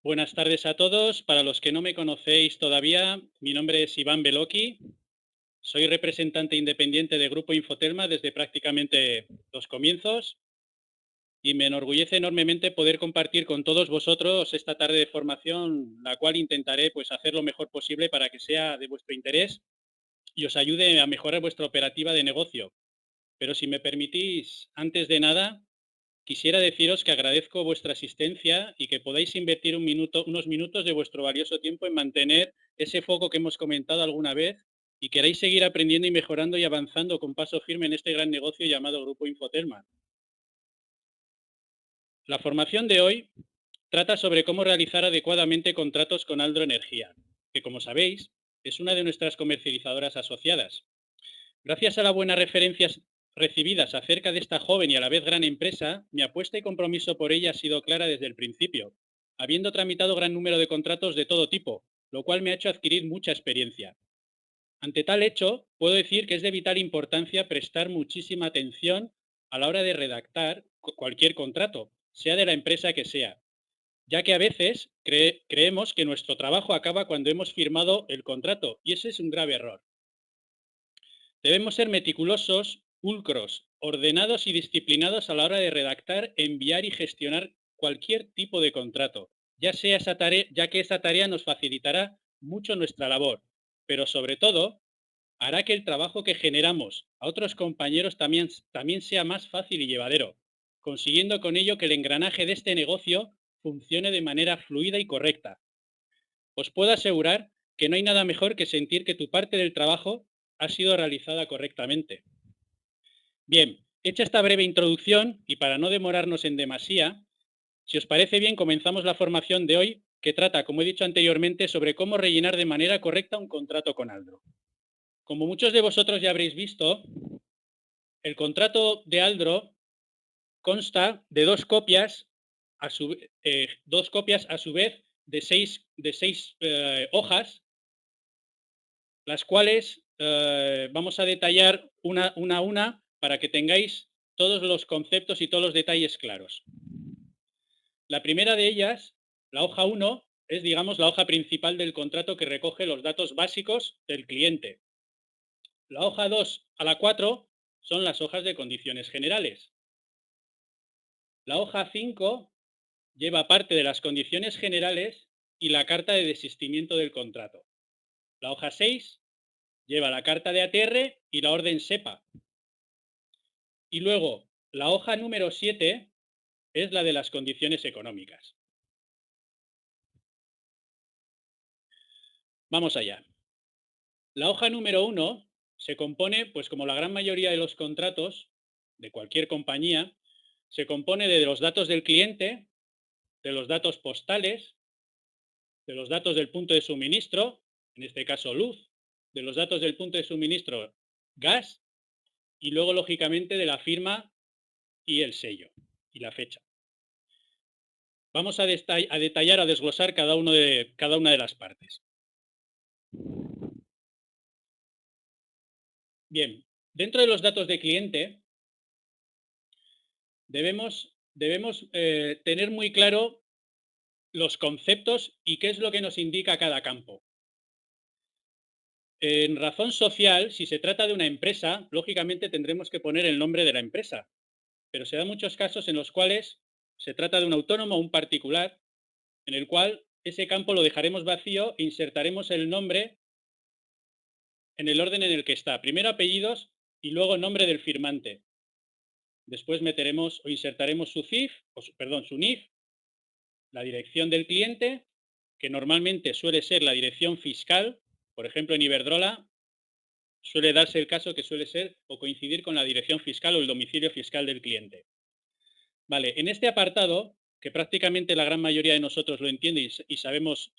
Buenas tardes a todos. Para los que no me conocéis todavía, mi nombre es Iván Beloki. Soy representante independiente de Grupo Infotelma desde prácticamente los comienzos y me enorgullece enormemente poder compartir con todos vosotros esta tarde de formación, la cual intentaré pues hacer lo mejor posible para que sea de vuestro interés y os ayude a mejorar vuestra operativa de negocio. Pero si me permitís, antes de nada, quisiera deciros que agradezco vuestra asistencia y que podáis invertir unos minutos de vuestro valioso tiempo en mantener ese foco que hemos comentado alguna vez y queráis seguir aprendiendo y mejorando y avanzando con paso firme en este gran negocio llamado Grupo Infotelma. La formación de hoy trata sobre cómo realizar adecuadamente contratos con Aldro Energía, que como sabéis es una de nuestras comercializadoras asociadas. Gracias a las buenas referencias recibidas acerca de esta joven y a la vez gran empresa, mi apuesta y compromiso por ella ha sido clara desde el principio, habiendo tramitado gran número de contratos de todo tipo, lo cual me ha hecho adquirir mucha experiencia. Ante tal hecho, puedo decir que es de vital importancia prestar muchísima atención a la hora de redactar cualquier contrato, sea de la empresa que sea, ya que a veces creemos que nuestro trabajo acaba cuando hemos firmado el contrato, y ese es un grave error. Debemos ser meticulosos, pulcros, ordenados y disciplinados a la hora de redactar, enviar y gestionar cualquier tipo de contrato, ya que esa tarea nos facilitará mucho nuestra labor, pero sobre todo hará que el trabajo que generamos a otros compañeros también sea más fácil y llevadero, consiguiendo con ello que el engranaje de este negocio funcione de manera fluida y correcta. Os puedo asegurar que no hay nada mejor que sentir que tu parte del trabajo ha sido realizada correctamente. Bien, hecha esta breve introducción y para no demorarnos en demasía, si os parece bien, comenzamos la formación de hoy, que trata, como he dicho anteriormente, sobre cómo rellenar de manera correcta un contrato con Aldro. Como muchos de vosotros ya habréis visto, el contrato de Aldro consta de dos copias a su vez de seis hojas, las cuales vamos a detallar una a una para que tengáis todos los conceptos y todos los detalles claros. La primera de ellas, la hoja 1, es, digamos, la hoja principal del contrato que recoge los datos básicos del cliente. La hoja 2 a la 4 son las hojas de condiciones generales. La hoja 5 lleva parte de las condiciones generales y la carta de desistimiento del contrato. La hoja 6 lleva la carta de ATR y la orden SEPA. Y luego, la hoja número 7 es la de las condiciones económicas. Vamos allá. La hoja número 1 se compone, pues como la gran mayoría de los contratos de cualquier compañía, se compone de los datos del cliente, de los datos postales, de los datos del punto de suministro, en este caso luz, de los datos del punto de suministro gas y luego, lógicamente, de la firma y el sello y la fecha. Vamos a detallar, a desglosar cada una de las partes. Bien, dentro de los datos de cliente debemos tener muy claro los conceptos y qué es lo que nos indica cada campo. En razón social, si se trata de una empresa, lógicamente tendremos que poner el nombre de la empresa, pero se dan muchos casos en los cuales se trata de un autónomo o un particular, en el cual ese campo lo dejaremos vacío e insertaremos el nombre en el orden en el que está. Primero apellidos y luego nombre del firmante. Después meteremos o insertaremos su CIF, su NIF, la dirección del cliente, que normalmente suele ser la dirección fiscal. Por ejemplo, en Iberdrola suele darse el caso que suele ser o coincidir con la dirección fiscal o el domicilio fiscal del cliente. Vale, en este apartado, que prácticamente la gran mayoría de nosotros lo entiende y sabemos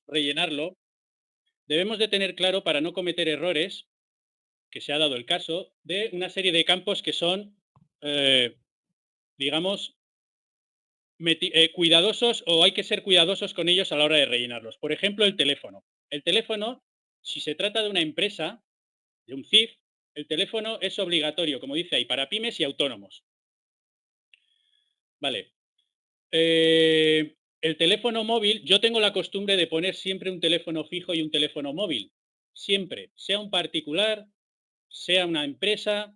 rellenarlo, debemos de tener claro, para no cometer errores, que se ha dado el caso, de una serie de campos que son, digamos, cuidadosos, o hay que ser cuidadosos con ellos a la hora de rellenarlos. Por ejemplo, el teléfono. El teléfono, si se trata de una empresa, de un CIF, el teléfono es obligatorio, como dice ahí, para pymes y autónomos. Vale. el teléfono móvil, yo tengo la costumbre de poner siempre un teléfono fijo y un teléfono móvil. Siempre, sea un particular, sea una empresa.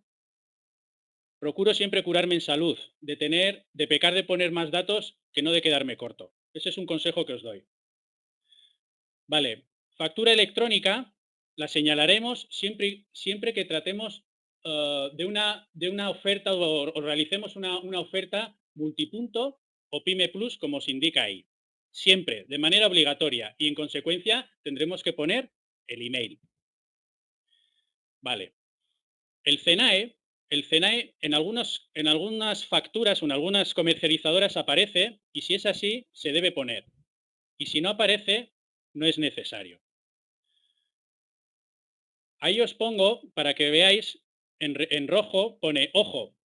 Procuro siempre curarme en salud, de pecar de poner más datos que no de quedarme corto. Ese es un consejo que os doy. Vale, factura electrónica la señalaremos siempre que tratemos de una oferta o realicemos una oferta multipunto o PYME Plus, como os indica ahí. Siempre, de manera obligatoria, y en consecuencia tendremos que poner el email. Vale. El CENAE en algunas facturas o en algunas comercializadoras aparece, y si es así, se debe poner. Y si no aparece, no es necesario. Ahí os pongo, para que veáis, en rojo pone, ojo,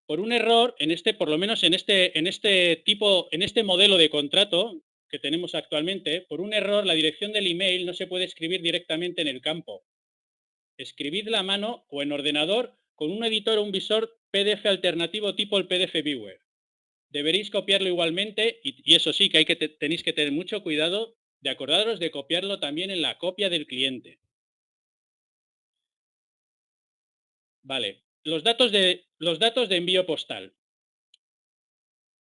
por un error, por lo menos en este modelo de contrato que tenemos actualmente, por un error la dirección del email no se puede escribir directamente en el campo. Escribidla a mano o en ordenador con un editor o un visor PDF alternativo tipo el PDF Viewer. Deberéis copiarlo igualmente y eso sí, que tenéis que tener mucho cuidado de acordaros de copiarlo también en la copia del cliente. Vale, los datos de envío postal.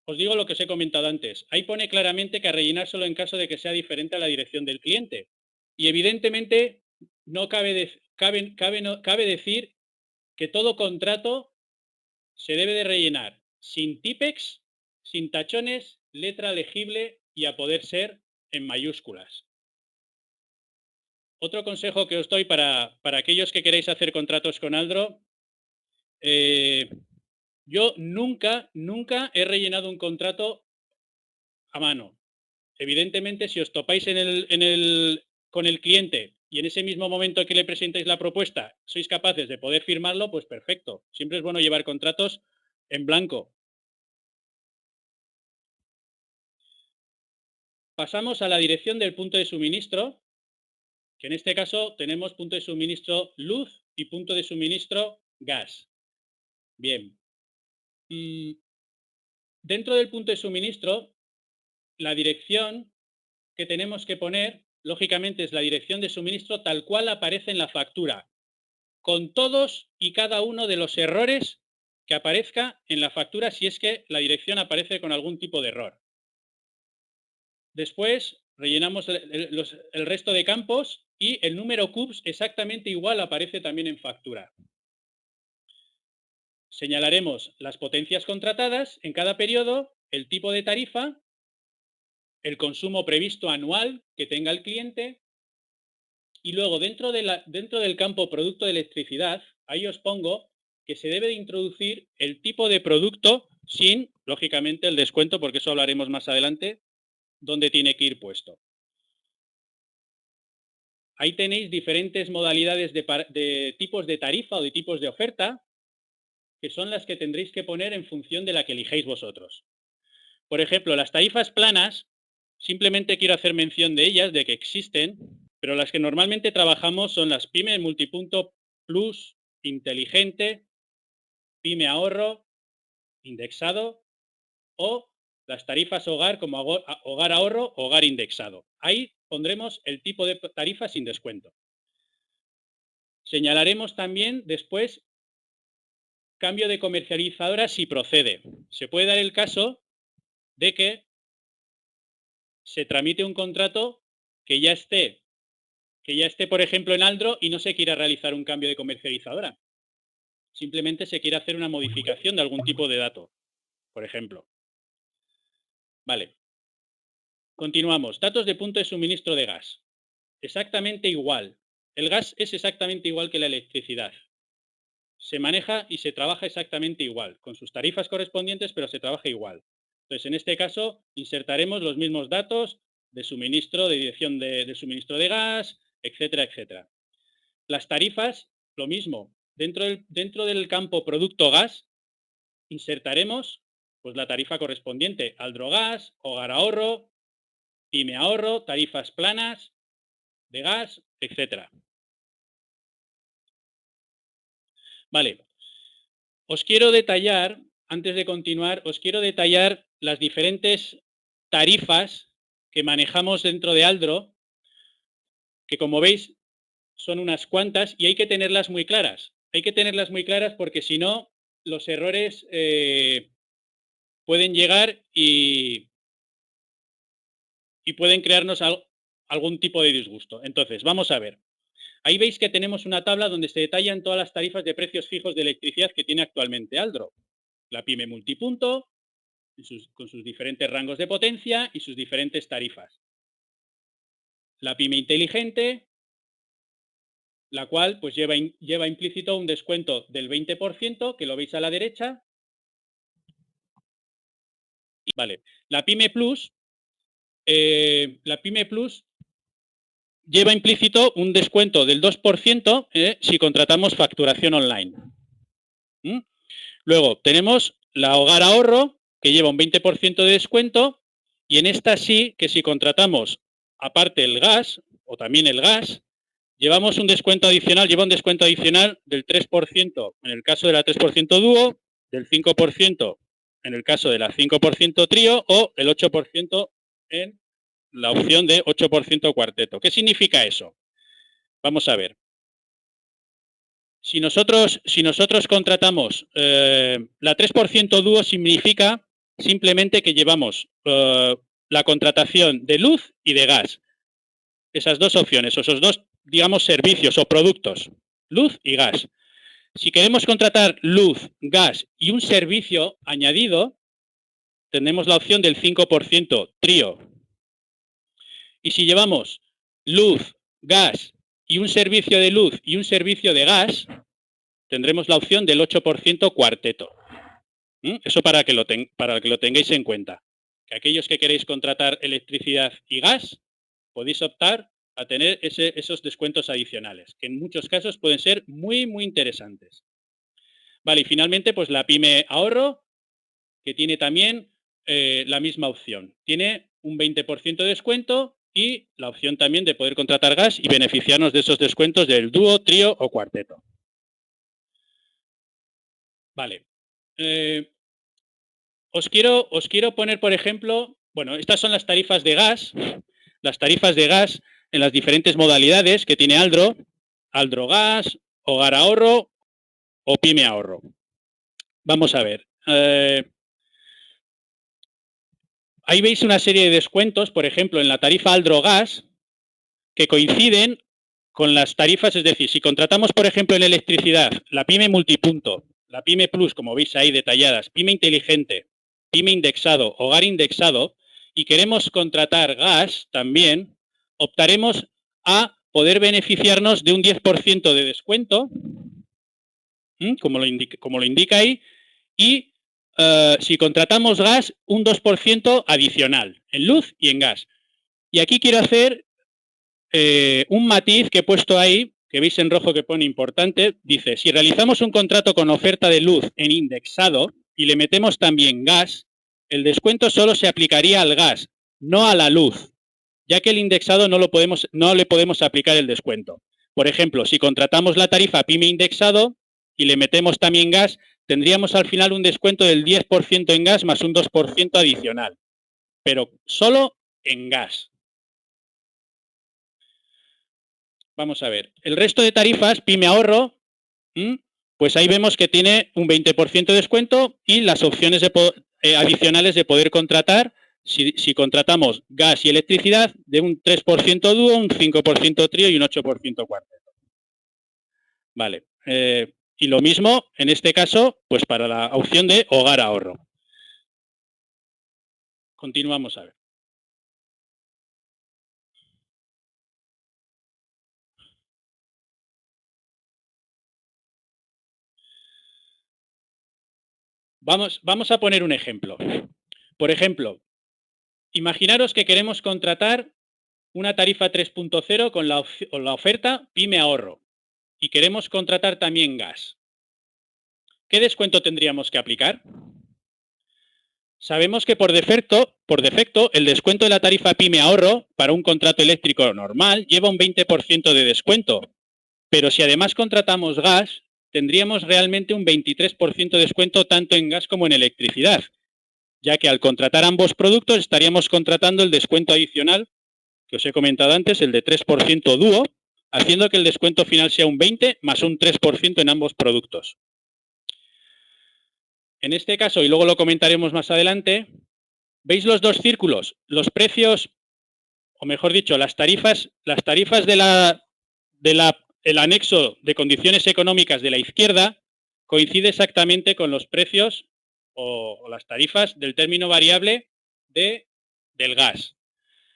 Os digo lo que os he comentado antes. Ahí pone claramente que a rellenar solo en caso de que sea diferente a la dirección del cliente. Y evidentemente no cabe decir que todo contrato se debe de rellenar sin típex, sin tachones, letra legible y a poder ser en mayúsculas. Otro consejo que os doy para aquellos que queréis hacer contratos con Aldro, yo nunca he rellenado un contrato a mano. Evidentemente, si os topáis con el cliente y en ese mismo momento que le presentéis la propuesta sois capaces de poder firmarlo, pues perfecto. Siempre es bueno llevar contratos en blanco. Pasamos a la dirección del punto de suministro, que en este caso tenemos punto de suministro luz y punto de suministro gas. Bien. Dentro del punto de suministro, la dirección que tenemos que poner, lógicamente, es la dirección de suministro tal cual aparece en la factura, con todos y cada uno de los errores que aparezca en la factura si es que la dirección aparece con algún tipo de error. Después rellenamos el resto de campos y el número CUPS exactamente igual aparece también en factura. Señalaremos las potencias contratadas en cada periodo, el tipo de tarifa, el consumo previsto anual que tenga el cliente y luego dentro del campo producto de electricidad, ahí os pongo que se debe de introducir el tipo de producto sin, lógicamente, el descuento, porque eso hablaremos más adelante, dónde tiene que ir puesto. Ahí tenéis diferentes modalidades de tipos de tarifa o de tipos de oferta, que son las que tendréis que poner en función de la que elijéis vosotros. Por ejemplo, las tarifas planas, simplemente quiero hacer mención de ellas, de que existen, pero las que normalmente trabajamos son las PYME Multipunto Plus, Inteligente, PYME Ahorro, Indexado o las tarifas hogar como hogar ahorro, hogar indexado. Ahí pondremos el tipo de tarifa sin descuento. Señalaremos también después cambio de comercializadora si procede. Se puede dar el caso de que se tramite un contrato que ya esté, por ejemplo, en Aldro y no se quiera realizar un cambio de comercializadora. Simplemente se quiere hacer una modificación de algún tipo de dato, por ejemplo. Vale. Continuamos. Datos de punto de suministro de gas. Exactamente igual. El gas es exactamente igual que la electricidad. Se maneja y se trabaja exactamente igual, con sus tarifas correspondientes, pero se trabaja igual. Entonces, en este caso, insertaremos los mismos datos de suministro, de dirección de suministro de gas, etcétera, etcétera. Las tarifas, lo mismo. Dentro del campo producto gas, insertaremos pues, la tarifa correspondiente al Drogas, Hogar Ahorro, PYME Ahorro, tarifas planas de gas, etcétera. Vale. Os quiero detallar, antes de continuar, os quiero detallar las diferentes tarifas que manejamos dentro de Aldro, que como veis son unas cuantas y hay que tenerlas muy claras. Hay que tenerlas muy claras porque si no, los errores pueden llegar y pueden crearnos algún tipo de disgusto. Entonces, vamos a ver. Ahí veis que tenemos una tabla donde se detallan todas las tarifas de precios fijos de electricidad que tiene actualmente Aldro. La PYME multipunto, con sus diferentes rangos de potencia y sus diferentes tarifas. La PYME inteligente, la cual pues lleva implícito un descuento del 20%, que lo veis a la derecha. Vale, la PYME Plus lleva implícito un descuento del 2% si contratamos facturación online. Luego tenemos la Hogar Ahorro, que lleva un 20% de descuento, y en esta sí que si contratamos aparte el gas, o también el gas, lleva un descuento adicional del 3% en el caso de la 3% dúo, del 5% en el caso de la 5% trío o el 8% en la opción de 8% cuarteto. ¿Qué significa eso? Vamos a ver. Si nosotros contratamos la 3% dúo, significa simplemente que llevamos la contratación de luz y de gas. Esas dos opciones, esos dos, digamos, servicios o productos, luz y gas. Si queremos contratar luz, gas y un servicio añadido, tenemos la opción del 5% trío. Y si llevamos luz, gas y un servicio de luz y un servicio de gas, tendremos la opción del 8% cuarteto. Eso para que lo tengáis en cuenta. Que aquellos que queréis contratar electricidad y gas, podéis optar a tener esos descuentos adicionales, que en muchos casos pueden ser muy, muy interesantes. Vale, y finalmente, pues la PYME Ahorro, que tiene también la misma opción. Tiene un 20% de descuento y la opción también de poder contratar gas y beneficiarnos de esos descuentos del dúo, trío o cuarteto. Vale. Os quiero poner, por ejemplo, bueno, estas son las tarifas de gas en las diferentes modalidades que tiene Aldro, Aldro Gas, Hogar Ahorro o PYME Ahorro. Vamos a ver. Ahí veis una serie de descuentos, por ejemplo, en la tarifa Aldro Gas, que coinciden con las tarifas, es decir, si contratamos, por ejemplo, en electricidad, la PYME multipunto, la PYME Plus, como veis ahí detalladas, PYME inteligente, PYME indexado, hogar indexado, y queremos contratar gas también, optaremos a poder beneficiarnos de un 10% de descuento, como lo indica ahí, y si contratamos gas, un 2% adicional en luz y en gas. Y aquí quiero hacer un matiz que he puesto ahí, que veis en rojo que pone importante, dice, si realizamos un contrato con oferta de luz en indexado y le metemos también gas, el descuento solo se aplicaría al gas, no a la luz, ya que el indexado no le podemos aplicar el descuento. Por ejemplo, si contratamos la tarifa PYME indexado y le metemos también gas, tendríamos al final un descuento del 10% en gas más un 2% adicional, pero solo en gas. Vamos a ver. El resto de tarifas, PYME Ahorro, pues ahí vemos que tiene un 20% de descuento y las opciones adicionales de poder contratar, si contratamos gas y electricidad, de un 3% dúo, un 5% trío y un 8% cuarteto. Vale. Y lo mismo, en este caso, pues para la opción de Hogar Ahorro. Continuamos a ver. Vamos a poner un ejemplo. Por ejemplo, imaginaros que queremos contratar una tarifa 3.0 con la oferta PYME Ahorro y queremos contratar también gas. ¿Qué descuento tendríamos que aplicar? Sabemos que por defecto, el descuento de la tarifa PYME Ahorro para un contrato eléctrico normal lleva un 20% de descuento, pero si además contratamos gas, tendríamos realmente un 23% de descuento tanto en gas como en electricidad, ya que al contratar ambos productos estaríamos contratando el descuento adicional que os he comentado antes, el de 3% dúo, haciendo que el descuento final sea un 20 más un 3% en ambos productos. En este caso, y luego lo comentaremos más adelante, ¿veis los dos círculos? Los precios, o mejor dicho, las tarifas el anexo de condiciones económicas de la izquierda coincide exactamente con los precios o las tarifas del término variable del gas.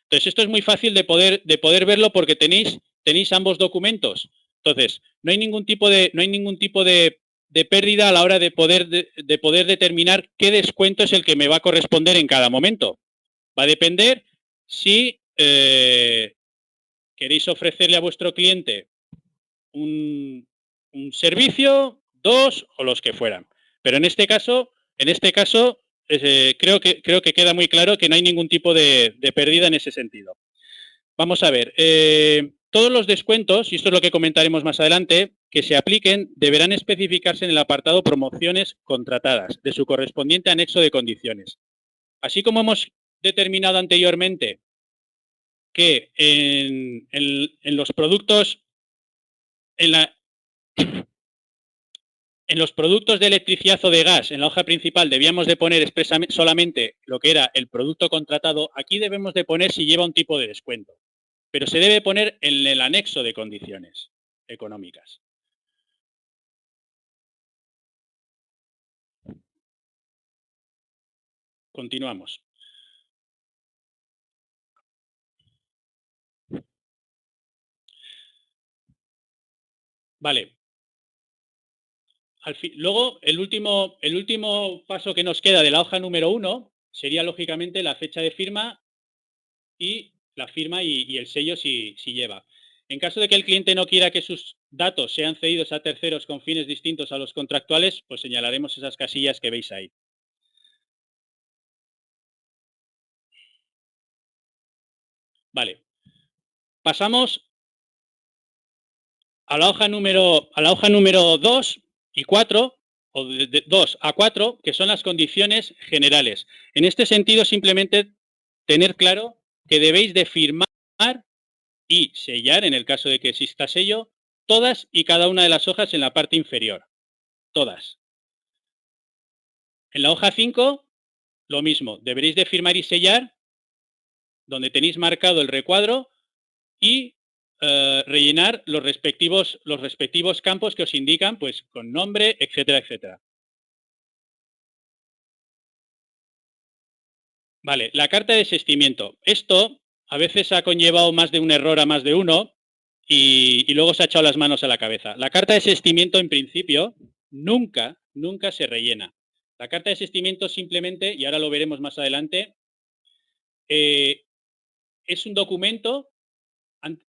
Entonces, esto es muy fácil de poder verlo porque tenéis ambos documentos. Entonces, no hay ningún tipo de pérdida a la hora de poder determinar qué descuento es el que me va a corresponder en cada momento. Va a depender si queréis ofrecerle a vuestro cliente un servicio, dos o los que fueran. Pero en este caso creo que queda muy claro que no hay ningún tipo de pérdida en ese sentido. Vamos a ver, todos los descuentos, y esto es lo que comentaremos más adelante, que se apliquen deberán especificarse en el apartado promociones contratadas de su correspondiente anexo de condiciones. Así como hemos determinado anteriormente que en los productos en los productos de electricidad o de gas, en la hoja principal, debíamos de poner expresamente solamente lo que era el producto contratado. Aquí debemos de poner si lleva un tipo de descuento, pero se debe poner en el anexo de condiciones económicas. Continuamos. Vale. Luego, el último paso que nos queda de la hoja número 1 sería, lógicamente, la fecha de firma y la firma y el sello si lleva. En caso de que el cliente no quiera que sus datos sean cedidos a terceros con fines distintos a los contractuales, pues señalaremos esas casillas que veis ahí. Vale. Pasamos a la hoja número 2 y 4, o de 2 a 4, que son las condiciones generales. En este sentido, simplemente tener claro que debéis de firmar y sellar, en el caso de que exista sello, todas y cada una de las hojas en la parte inferior. Todas. En la hoja 5, lo mismo. Deberéis de firmar y sellar donde tenéis marcado el recuadro y rellenar los respectivos campos que os indican, pues, con nombre, etcétera, etcétera. Vale, la carta de desistimiento. Esto a veces ha conllevado más de un error a más de uno y luego se ha echado las manos a la cabeza. La carta de desistimiento, en principio, nunca se rellena. La carta de desistimiento simplemente, y ahora lo veremos más adelante, es un documento,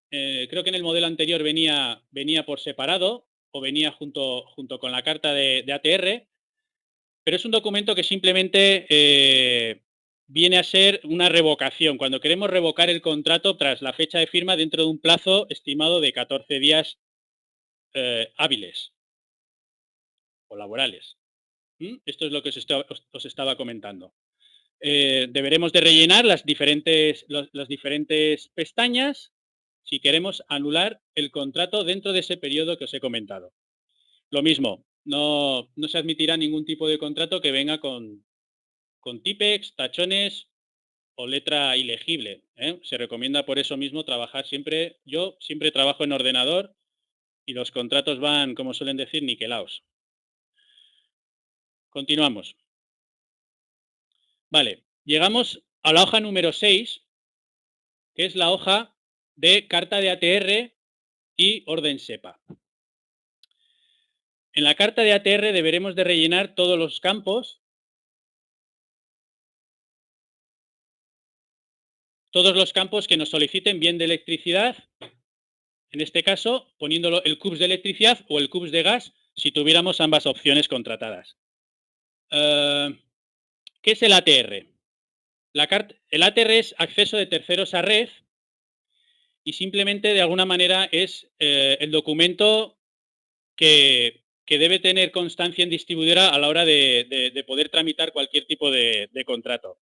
creo que en el modelo anterior venía por separado o venía junto con la carta de ATR, pero es un documento que simplemente viene a ser una revocación. Cuando queremos revocar el contrato tras la fecha de firma dentro de un plazo estimado de 14 días hábiles o laborales. Esto es lo que os estaba comentando. Deberemos de rellenar las diferentes pestañas si queremos anular el contrato dentro de ese periodo que os he comentado. Lo mismo, no se admitirá ningún tipo de contrato que venga con típex, tachones o letra ilegible. Se recomienda por eso mismo trabajar siempre. Yo siempre trabajo en ordenador y los contratos van, como suelen decir, niquelaos. Continuamos. Vale, llegamos a la hoja número 6, que es la hoja de carta de ATR y orden SEPA. En la carta de ATR deberemos de rellenar todos los campos, que nos soliciten bien de electricidad, en este caso poniéndolo el CUPS de electricidad o el CUPS de gas si tuviéramos ambas opciones contratadas. ¿Qué es el ATR? El ATR es acceso de terceros a red y simplemente de alguna manera es el documento que que debe tener constancia en distribuidora a la hora de poder tramitar cualquier tipo de contrato.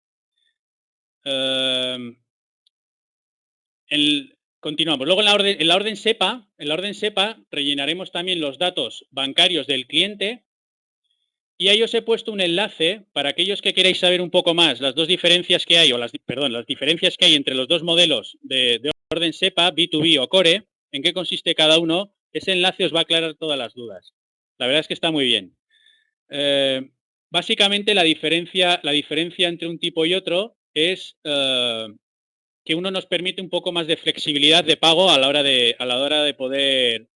Continuamos. Luego en la orden SEPA rellenaremos también los datos bancarios del cliente. Y ahí os he puesto un enlace para aquellos que queráis saber un poco más las dos diferencias que hay, las diferencias que hay entre los dos modelos de orden SEPA, B2B o Core, en qué consiste cada uno. Ese enlace os va a aclarar todas las dudas. La verdad es que está muy bien. Básicamente la diferencia entre un tipo y otro es que uno nos permite un poco más de flexibilidad de pago a la hora de poder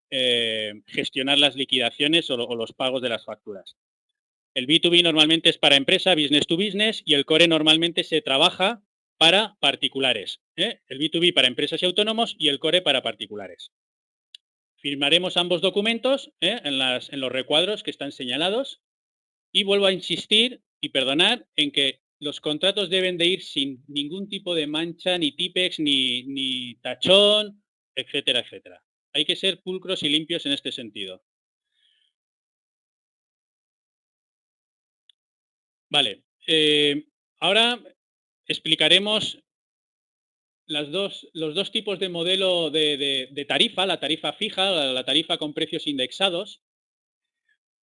gestionar las liquidaciones o los pagos de las facturas. El B2B normalmente es para empresa, business to business, y el Core normalmente se trabaja para particulares. El B2B para empresas y autónomos y el Core para particulares. Firmaremos ambos documentos en los recuadros que están señalados y vuelvo a insistir y perdonar en que los contratos deben de ir sin ningún tipo de mancha, ni típex, ni tachón, etcétera, etcétera. Hay que ser pulcros y limpios en este sentido. Vale, ahora explicaremos los dos tipos de modelo de tarifa, la tarifa fija, la tarifa con precios indexados,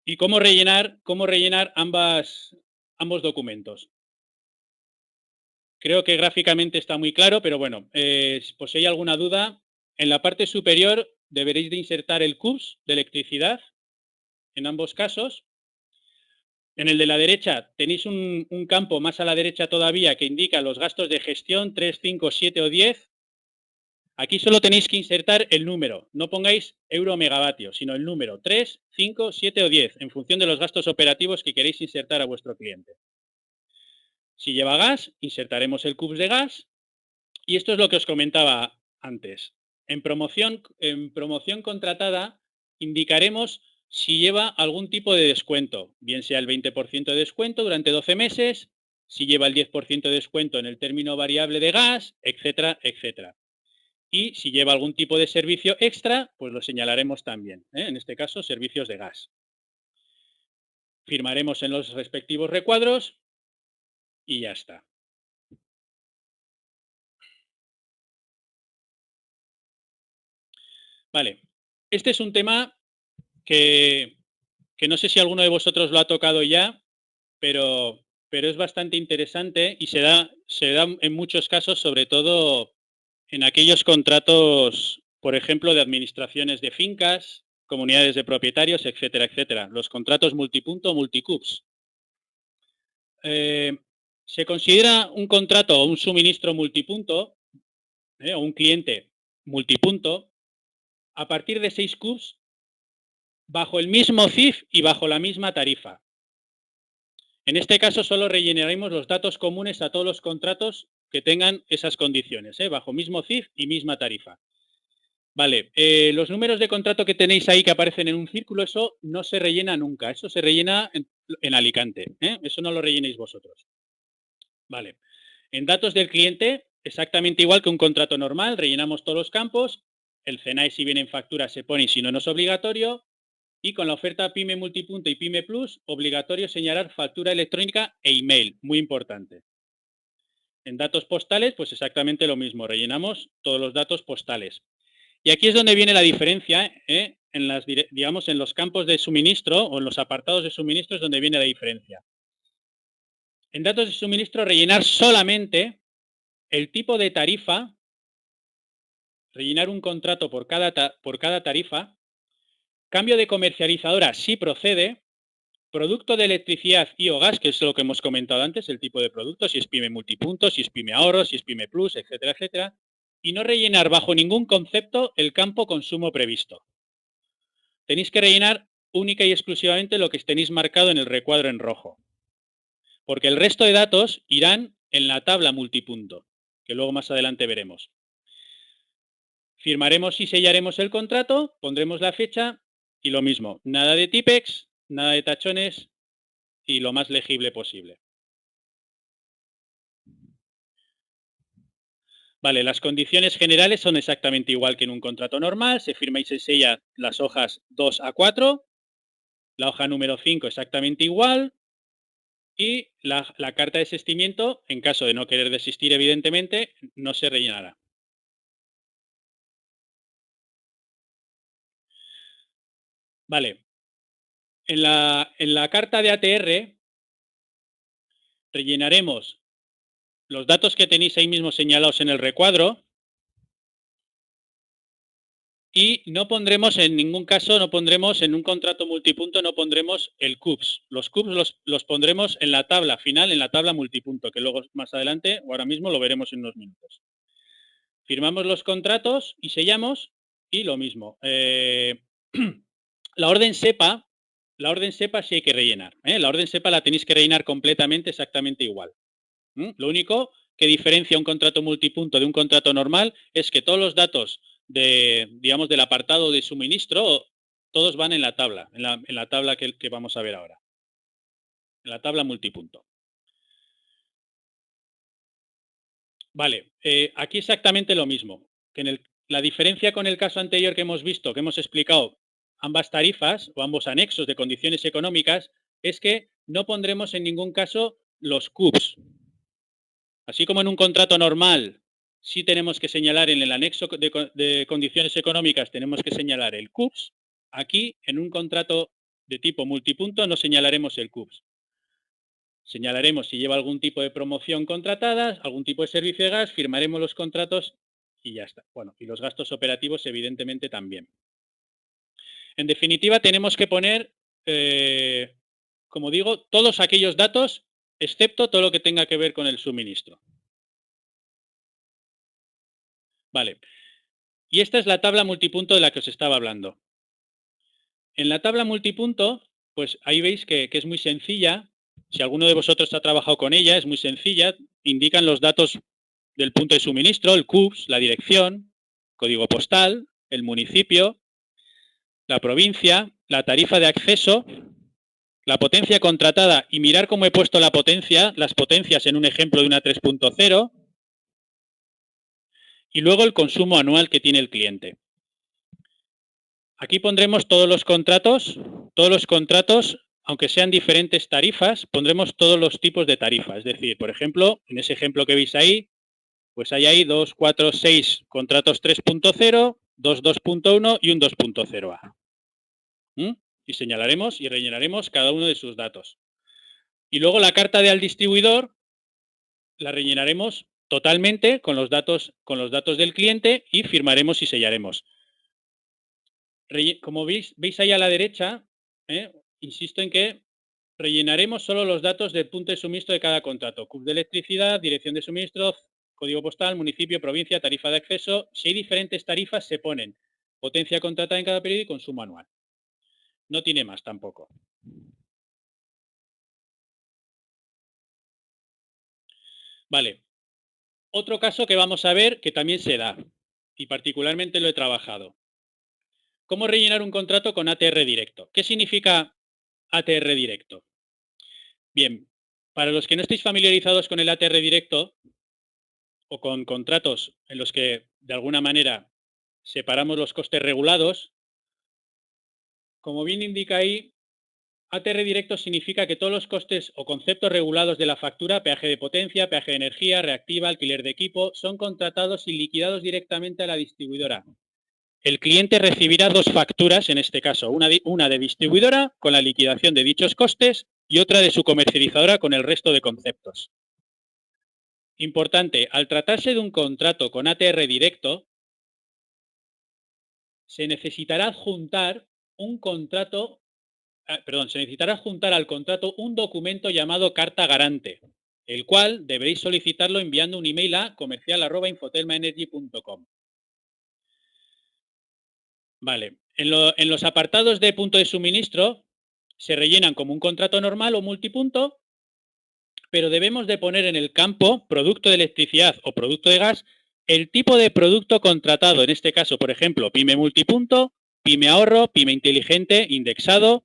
y cómo rellenar ambos documentos. Creo que gráficamente está muy claro, pero bueno, pues si hay alguna duda, en la parte superior deberéis de insertar el CUPS de electricidad en ambos casos. En el de la derecha tenéis un campo más a la derecha todavía que indica los gastos de gestión 3, 5, 7 o 10. Aquí solo tenéis que insertar el número. No pongáis euro o megavatio, sino el número 3, 5, 7 o 10 en función de los gastos operativos que queréis insertar a vuestro cliente. Si lleva gas, insertaremos el CUPS de gas. Y esto es lo que os comentaba antes. En promoción contratada indicaremos si lleva algún tipo de descuento, bien sea el 20% de descuento durante 12 meses, si lleva el 10% de descuento en el término variable de gas, etcétera, etcétera. Y si lleva algún tipo de servicio extra, pues lo señalaremos también, en este caso, servicios de gas. Firmaremos en los respectivos recuadros y ya está. Vale, este es un tema que no sé si alguno de vosotros lo ha tocado ya, pero es bastante interesante y se da en muchos casos, sobre todo en aquellos contratos, por ejemplo, de administraciones de fincas, comunidades de propietarios, etcétera, etcétera. Los contratos multipunto, multicups. Se considera un contrato o un suministro multipunto o un cliente multipunto a partir de 6 cups bajo el mismo CIF y bajo la misma tarifa. En este caso solo rellenaremos los datos comunes a todos los contratos que tengan esas condiciones, bajo mismo CIF y misma tarifa. Vale, los números de contrato que tenéis ahí que aparecen en un círculo, eso no se rellena nunca, eso se rellena en Alicante, eso no lo rellenéis vosotros. Vale, en datos del cliente, exactamente igual que un contrato normal, rellenamos todos los campos, el CENAE si viene en factura se pone y si no, no es obligatorio. Y con la oferta PYME Multipunto y PYME Plus, obligatorio señalar factura electrónica e email, muy importante. En datos postales, pues exactamente lo mismo, rellenamos todos los datos postales. Y aquí es donde viene la diferencia, en los campos de suministro o en los apartados de suministro es donde viene la diferencia. En datos de suministro, rellenar solamente el tipo de tarifa, rellenar un contrato por cada tarifa. Cambio de comercializadora si procede, producto de electricidad y o gas, que es lo que hemos comentado antes, el tipo de producto, si es PYME Multipunto, si es PYME Ahorro, si es PYME Plus, etcétera, etcétera, y no rellenar bajo ningún concepto el campo consumo previsto. Tenéis que rellenar única y exclusivamente lo que tenéis marcado en el recuadro en rojo, porque el resto de datos irán en la tabla multipunto, que luego más adelante veremos. Firmaremos y sellaremos el contrato, pondremos la fecha y lo mismo, nada de típex, nada de tachones y lo más legible posible. Vale, las condiciones generales son exactamente igual que en un contrato normal, se firma y se sella las hojas 2 a 4 La hoja número 5 exactamente igual. Y la carta de desistimiento, en caso de no querer desistir, evidentemente, no se rellenará. Vale. En la carta de ATR rellenaremos los datos que tenéis ahí mismo señalados en el recuadro y no pondremos en ningún caso, no pondremos en un contrato multipunto, no pondremos el CUPS. Los CUPS los pondremos en la tabla final, en la tabla multipunto, que luego más adelante o ahora mismo lo veremos en unos minutos. Firmamos los contratos y sellamos y lo mismo. La orden SEPA sí hay que rellenar. La orden SEPA la tenéis que rellenar completamente, exactamente igual. Lo único que diferencia un contrato multipunto de un contrato normal es que todos los datos digamos, del apartado de suministro, todos van en la tabla, en la tabla que vamos a ver ahora. En la tabla multipunto. Vale, aquí exactamente lo mismo. Que la diferencia con el caso anterior que hemos visto, que hemos explicado ambas tarifas o ambos anexos de condiciones económicas, es que no pondremos en ningún caso los CUPS. Así como en un contrato normal sí tenemos que señalar en el anexo de condiciones económicas, tenemos que señalar el CUPS, aquí en un contrato de tipo multipunto no señalaremos el CUPS. Señalaremos si lleva algún tipo de promoción contratada, algún tipo de servicio de gas, firmaremos los contratos y ya está. Bueno, y los gastos operativos evidentemente también. En definitiva, tenemos que poner, como digo, todos aquellos datos, excepto todo lo que tenga que ver con el suministro. Vale. Y esta es la tabla multipunto de la que os estaba hablando. En la tabla multipunto, pues ahí veis que es muy sencilla. Si alguno de vosotros ha trabajado con ella, es muy sencilla. Indican los datos del punto de suministro, el CUPS, la dirección, código postal, el municipio, la provincia, la tarifa de acceso, la potencia contratada y mirar cómo he puesto las potencias en un ejemplo de una 3.0 y luego el consumo anual que tiene el cliente. Aquí pondremos todos los contratos, aunque sean diferentes tarifas, pondremos todos los tipos de tarifas. Es decir, por ejemplo, en ese ejemplo que veis ahí, pues hay ahí 2, 4, 6 contratos 3.0, 2, 2.1 y un 2.0A. Y señalaremos y rellenaremos cada uno de sus datos. Y luego la carta de al distribuidor la rellenaremos totalmente con los datos del cliente y firmaremos y sellaremos. Como veis ahí a la derecha, insisto en que rellenaremos solo los datos del punto de suministro de cada contrato. CUP de electricidad, dirección de suministro, código postal, municipio, provincia, tarifa de acceso. Si hay diferentes tarifas, se ponen potencia contratada en cada periodo y consumo anual. No tiene más tampoco. Vale. Otro caso que vamos a ver que también se da, y particularmente lo he trabajado. ¿Cómo rellenar un contrato con ATR directo? ¿Qué significa ATR directo? Bien, para los que no estéis familiarizados con el ATR directo o con contratos en los que de alguna manera separamos los costes regulados, como bien indica ahí, ATR directo significa que todos los costes o conceptos regulados de la factura, peaje de potencia, peaje de energía, reactiva, alquiler de equipo, son contratados y liquidados directamente a la distribuidora. El cliente recibirá dos facturas, en este caso, una de distribuidora con la liquidación de dichos costes y otra de su comercializadora con el resto de conceptos. Importante, al tratarse de un contrato con ATR directo, se necesitará adjuntar al contrato un documento llamado carta garante, el cual deberéis solicitarlo enviando un email a comercial@infotelmaenergy.com. Vale, en los apartados de punto de suministro se rellenan como un contrato normal o multipunto, pero debemos de poner en el campo producto de electricidad o producto de gas el tipo de producto contratado, en este caso, por ejemplo, pyme multipunto, pyme ahorro, pyme inteligente, indexado,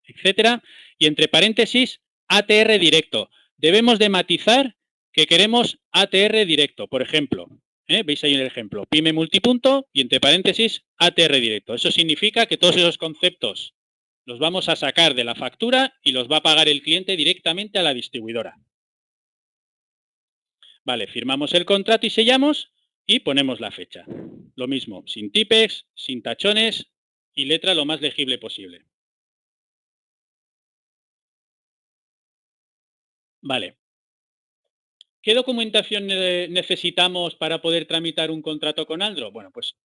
etcétera, y entre paréntesis ATR directo. Debemos de matizar que queremos ATR directo, por ejemplo. Veis ahí en el ejemplo, pyme multipunto y entre paréntesis ATR directo. Eso significa que todos esos conceptos Los vamos a sacar de la factura y los va a pagar el cliente directamente a la distribuidora. Vale, firmamos el contrato y sellamos y ponemos la fecha. Lo mismo, sin típex, sin tachones y letra lo más legible posible. Vale. ¿Qué documentación necesitamos para poder tramitar un contrato con Aldro? Bueno, pues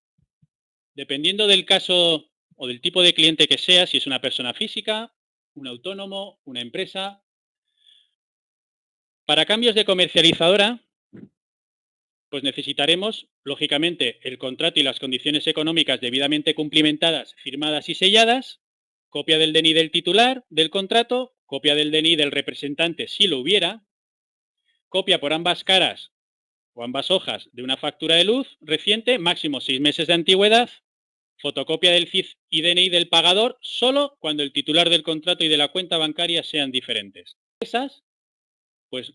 dependiendo del caso o del tipo de cliente que sea, si es una persona física, un autónomo, una empresa. Para cambios de comercializadora, pues necesitaremos, lógicamente, el contrato y las condiciones económicas debidamente cumplimentadas, firmadas y selladas, copia del DNI del titular del contrato, copia del DNI del representante si lo hubiera, copia por ambas caras o ambas hojas de una factura de luz reciente, máximo 6 meses de antigüedad, fotocopia del CIF y DNI del pagador solo cuando el titular del contrato y de la cuenta bancaria sean diferentes. Esas, pues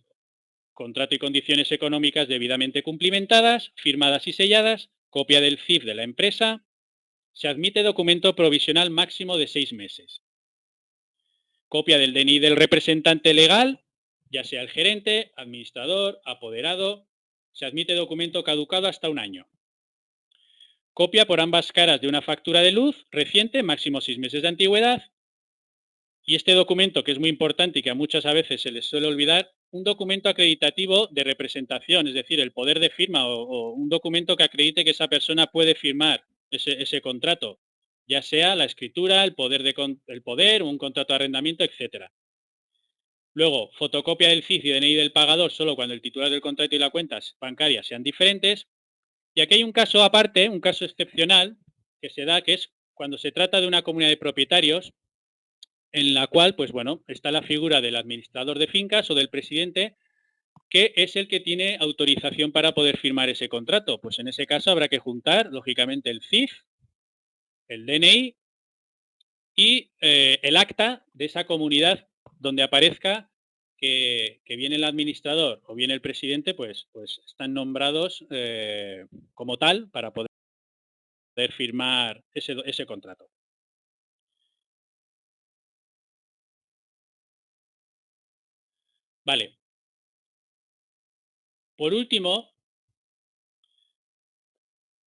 contrato y condiciones económicas debidamente cumplimentadas, firmadas y selladas, copia del CIF de la empresa. Se admite documento provisional máximo de 6 meses. Copia del DNI del representante legal, ya sea el gerente, administrador, apoderado. Se admite documento caducado hasta 1 año. Copia por ambas caras de una factura de luz reciente, máximo 6 meses de antigüedad. Y este documento, que es muy importante y que a muchas veces se les suele olvidar, un documento acreditativo de representación, es decir, el poder de firma o un documento que acredite que esa persona puede firmar ese contrato, ya sea la escritura, el poder, un contrato de arrendamiento, etcétera. Luego, fotocopia del CIF y DNI del pagador solo cuando el titular del contrato y la cuenta bancaria sean diferentes. Y aquí hay un caso aparte, un caso excepcional que se da, que es cuando se trata de una comunidad de propietarios en la cual, pues bueno, está la figura del administrador de fincas o del presidente, que es el que tiene autorización para poder firmar ese contrato. Pues en ese caso habrá que juntar, lógicamente, el CIF, el DNI y el acta de esa comunidad donde aparezca que viene el administrador o viene el presidente, pues están nombrados como tal para poder firmar ese contrato. Vale. Por último,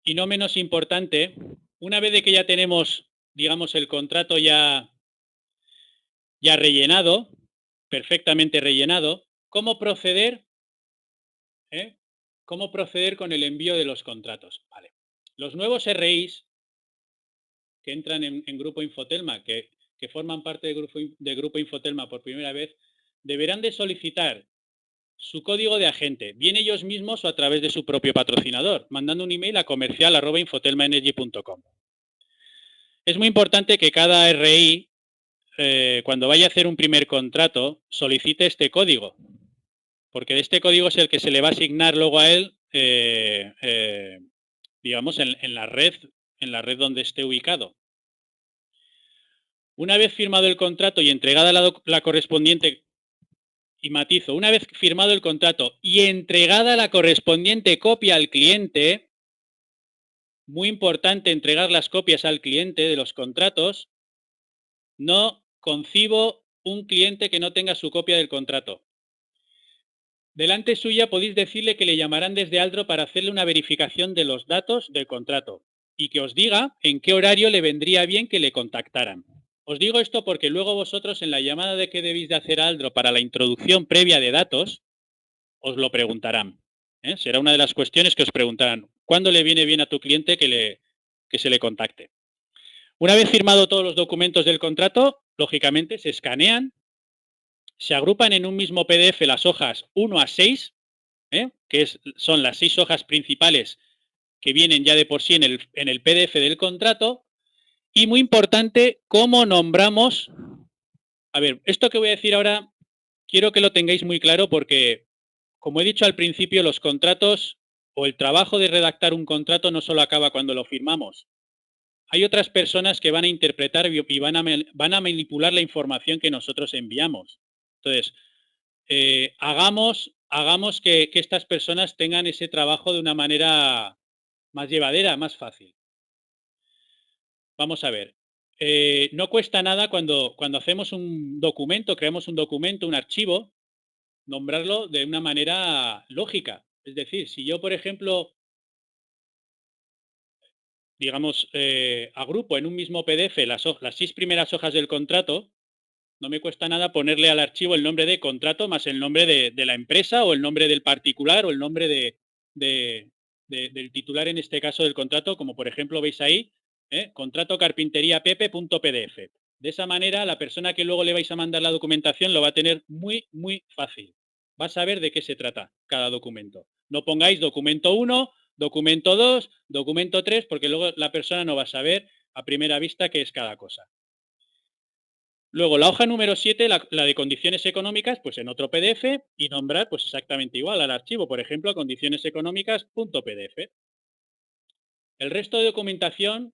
y no menos importante, una vez de que ya tenemos, digamos, el contrato ya rellenado, perfectamente rellenado, ¿cómo proceder? ¿Cómo proceder con el envío de los contratos? Vale. Los nuevos RIs que entran en Grupo Infotelma, que forman parte de Grupo Infotelma por primera vez, deberán de solicitar su código de agente, bien ellos mismos o a través de su propio patrocinador, mandando un email a comercial@infotelmaenergy.com. Es muy importante que cada RI, cuando vaya a hacer un primer contrato, solicite este código, porque este código es el que se le va a asignar luego a él, digamos, en la red donde esté ubicado. Una vez firmado el contrato y entregada la correspondiente, y matizo, una vez firmado el contrato y entregada la correspondiente copia al cliente, muy importante entregar las copias al cliente de los contratos, no concibo un cliente que no tenga su copia del contrato. Delante suya podéis decirle que le llamarán desde Aldro para hacerle una verificación de los datos del contrato y que os diga en qué horario le vendría bien que le contactaran. Os digo esto porque luego vosotros en la llamada de que debéis de hacer a Aldro para la introducción previa de datos, os lo preguntarán. Será una de las cuestiones que os preguntarán. ¿Cuándo le viene bien a tu cliente que se le contacte? Una vez firmado todos los documentos del contrato, lógicamente se escanean, se agrupan en un mismo PDF las hojas 1 a 6, que son las 6 hojas principales que vienen ya de por sí en el PDF del contrato. Y muy importante, cómo nombramos. A ver, esto que voy a decir ahora, quiero que lo tengáis muy claro porque, como he dicho al principio, los contratos o el trabajo de redactar un contrato no solo acaba cuando lo firmamos. Hay otras personas que van a interpretar y van a manipular la información que nosotros enviamos. Entonces, hagamos que estas personas tengan ese trabajo de una manera más llevadera, más fácil. Vamos a ver. no cuesta nada cuando hacemos un documento, creamos un documento, un archivo, nombrarlo de una manera lógica. Es decir, si yo, por ejemplo, digamos, agrupo en un mismo PDF las 6 primeras hojas del contrato, no me cuesta nada ponerle al archivo el nombre de contrato más el nombre de la empresa o el nombre del particular o el nombre del titular, en este caso del contrato, como por ejemplo veis ahí, contrato carpintería pepe.pdf. De esa manera, la persona que luego le vais a mandar la documentación lo va a tener muy, muy fácil. Va a saber de qué se trata cada documento. No pongáis documento 1, documento 2, documento 3, porque luego la persona no va a saber a primera vista qué es cada cosa. Luego, la hoja número 7, la de condiciones económicas, pues en otro PDF y nombrar pues exactamente igual al archivo, por ejemplo, condicioneseconómicas.pdf. El resto de documentación,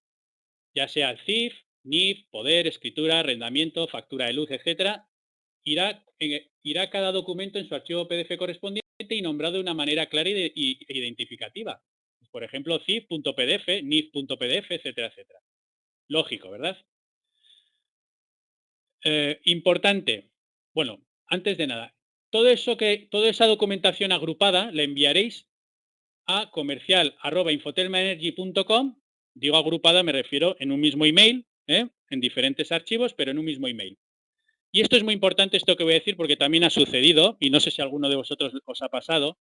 ya sea el CIF, NIF, poder, escritura, arrendamiento, factura de luz, etcétera, irá cada documento en su archivo PDF correspondiente y nombrado de una manera clara e identificativa. Por ejemplo, CIF.pdf, NIF.pdf, etcétera, etcétera. Lógico, ¿verdad? Importante. Bueno, antes de nada, toda esa documentación agrupada la enviaréis a comercial@infotelmaenergy.com. Digo agrupada, me refiero en un mismo email, en diferentes archivos, pero en un mismo email. Y esto es muy importante, esto que voy a decir, porque también ha sucedido, y no sé si a alguno de vosotros os ha pasado.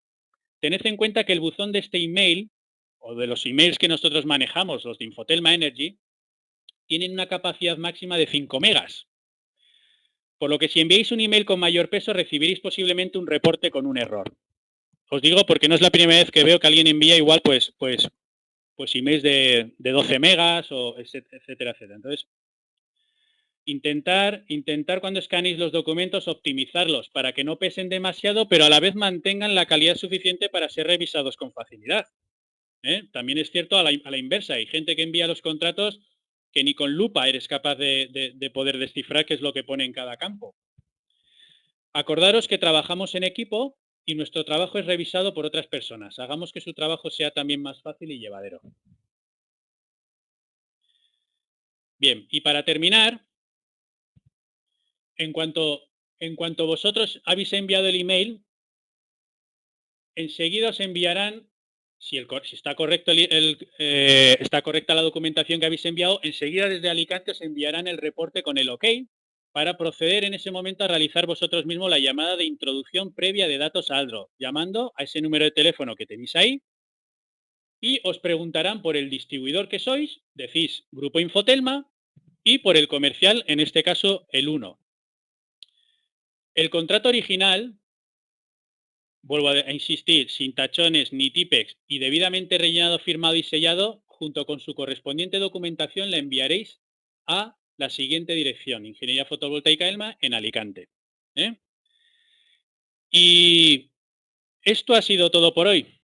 Tened en cuenta que el buzón de este email, o de los emails que nosotros manejamos, los de Infotelma Energy, tienen una capacidad máxima de 5 megas. Por lo que si enviáis un email con mayor peso, recibiréis posiblemente un reporte con un error. Os digo porque no es la primera vez que veo que alguien envía igual pues emails de 12 megas, o etcétera, etcétera. Entonces, intentar cuando escanéis los documentos optimizarlos para que no pesen demasiado, pero a la vez mantengan la calidad suficiente para ser revisados con facilidad. También es cierto a la inversa. Hay gente que envía los contratos que ni con lupa eres capaz de poder descifrar qué es lo que pone en cada campo. Acordaros que trabajamos en equipo y nuestro trabajo es revisado por otras personas. Hagamos que su trabajo sea también más fácil y llevadero. Bien, y para terminar, en cuanto vosotros habéis enviado el email, enseguida os enviarán, si está correcto está correcta la documentación que habéis enviado, enseguida desde Alicante os enviarán el reporte con el OK para proceder en ese momento a realizar vosotros mismos la llamada de introducción previa de datos a Aldro, llamando a ese número de teléfono que tenéis ahí, y os preguntarán por el distribuidor que sois, decís Grupo Infotelma, y por el comercial, en este caso el 1. El contrato original, vuelvo a insistir, sin tachones ni tipex y debidamente rellenado, firmado y sellado, junto con su correspondiente documentación, la enviaréis a la siguiente dirección: Ingeniería Fotovoltaica Elma, en Alicante. Y esto ha sido todo por hoy.